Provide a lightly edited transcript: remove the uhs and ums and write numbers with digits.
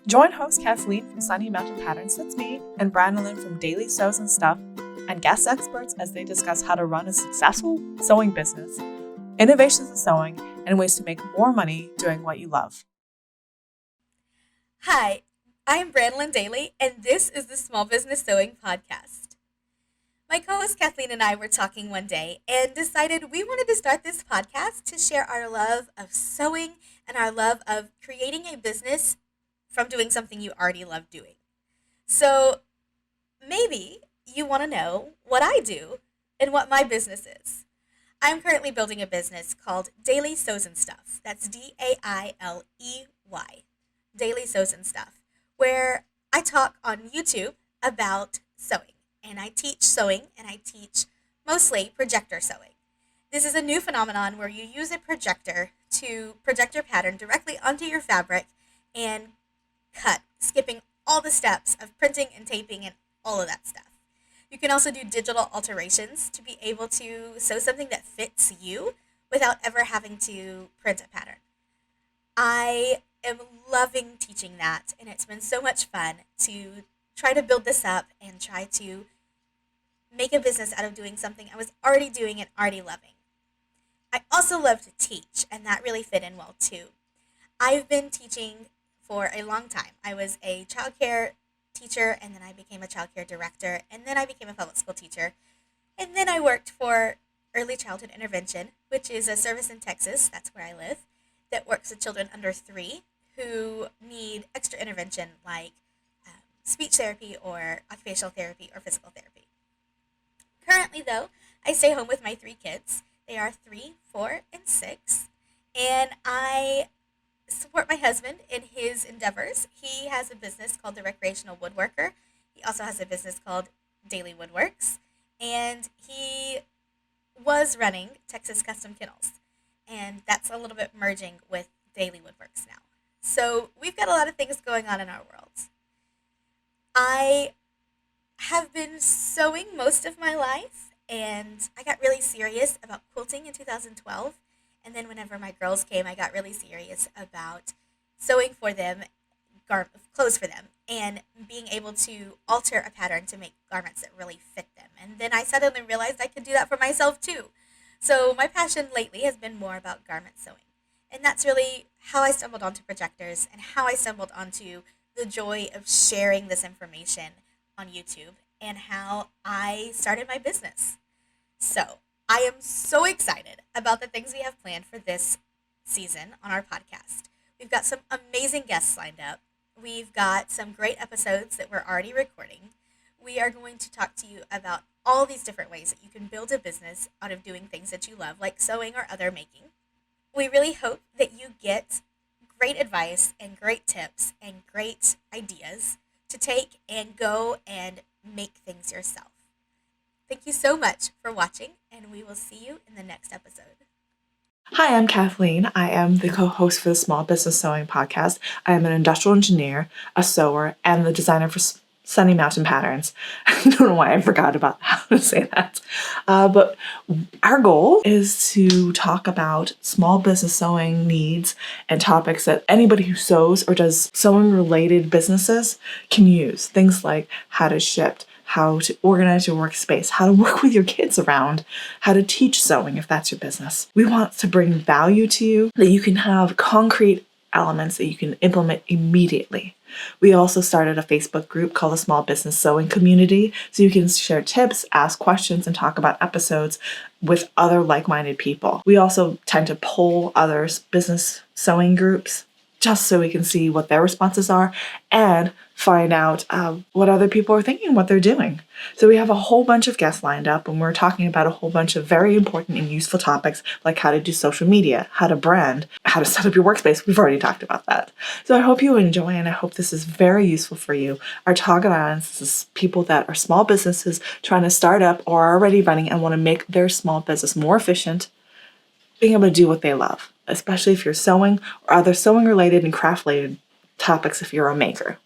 Join host Cathleen from Sunny Mountain Patterns, that's me, and Branalyn from Dailey Sews Stuff, and guest experts as they discuss how to run a successful sewing business, innovations in sewing, and ways to make more money doing what you love. Hi, I am Branalyn Dailey, and this is the Small Business Sewing Podcast. My co-host Cathleen and I were talking one day and decided we wanted to start this podcast to share our love of sewing and our love of creating a business from doing something you already love doing. So maybe you want to know what I do and what my business is. I'm currently building a business called Dailey Sews Stuff. That's Dailey, Dailey Sews Stuff, where I talk on YouTube about sewing. And I teach sewing, and I teach mostly projector sewing. This is a new phenomenon where you use a projector to project your pattern directly onto your fabric and cut, skipping all the steps of printing and taping and all of that stuff. You can also do digital alterations to be able to sew something that fits you without ever having to print a pattern. I am loving teaching that, and it's been so much fun to try to build this up and try to make a business out of doing something I was already doing and already loving. I also love to teach, and that really fit in well too. I've been teaching for a long time. I was a childcare teacher, and then I became a childcare director, and then I became a public school teacher, and then I worked for Early Childhood Intervention, which is a service in Texas, that's where I live, that works with children under 3 who need extra intervention like speech therapy or occupational therapy or physical therapy. Currently, though, I stay home with my 3 kids. They are 3, 4, and 6, and I support my husband in his endeavors. He has a business called The Recreational Woodworker. He also has a business called Daily Woodworks, and he was running Texas Custom Kennels, and that's a little bit merging with Daily Woodworks now. So we've got a lot of things going on in our worlds. I have been sewing most of my life, and I got really serious about quilting in 2012. And then whenever my girls came, I got really serious about sewing for them, clothes for them, and being able to alter a pattern to make garments that really fit them. And then I suddenly realized I could do that for myself too. So my passion lately has been more about garment sewing. And that's really how I stumbled onto projectors and how I stumbled onto the joy of sharing this information on YouTube and how I started my business. So I am so excited about the things we have planned for this season on our podcast. We've got some amazing guests lined up. We've got some great episodes that we're already recording. We are going to talk to you about all these different ways that you can build a business out of doing things that you love, like sewing or other making. We really hope that you get great advice and great tips and great ideas to take and go and make things yourself. Thank you so much for watching, and we will see you in the next episode. Hi, I'm Kathleen. I am the co-host for the Small Business Sewing Podcast. I am an industrial engineer, a sewer, and the designer for Sunny Mountain Patterns. I don't know why I forgot about how to say that. But our goal is to talk about small business sewing needs and topics that anybody who sews or does sewing-related businesses can use. Things like how to ship, how to organize your workspace, how to work with your kids around, how to teach sewing if that's your business. We want to bring value to you that you can have concrete elements that you can implement immediately. We also started a Facebook group called the Small Business Sewing Community, so you can share tips, ask questions, and talk about episodes with other like-minded people. We also tend to poll other business sewing groups just so we can see what their responses are and find out what other people are thinking, what they're doing. So we have a whole bunch of guests lined up, and we're talking about a whole bunch of very important and useful topics like how to do social media, how to brand, how to set up your workspace. We've already talked about that. So I hope you enjoy, and I hope this is very useful for you. Our target audience is people that are small businesses trying to start up or are already running and want to make their small business more efficient, being able to do what they love, especially if you're sewing or other sewing related and craft related topics if you're a maker.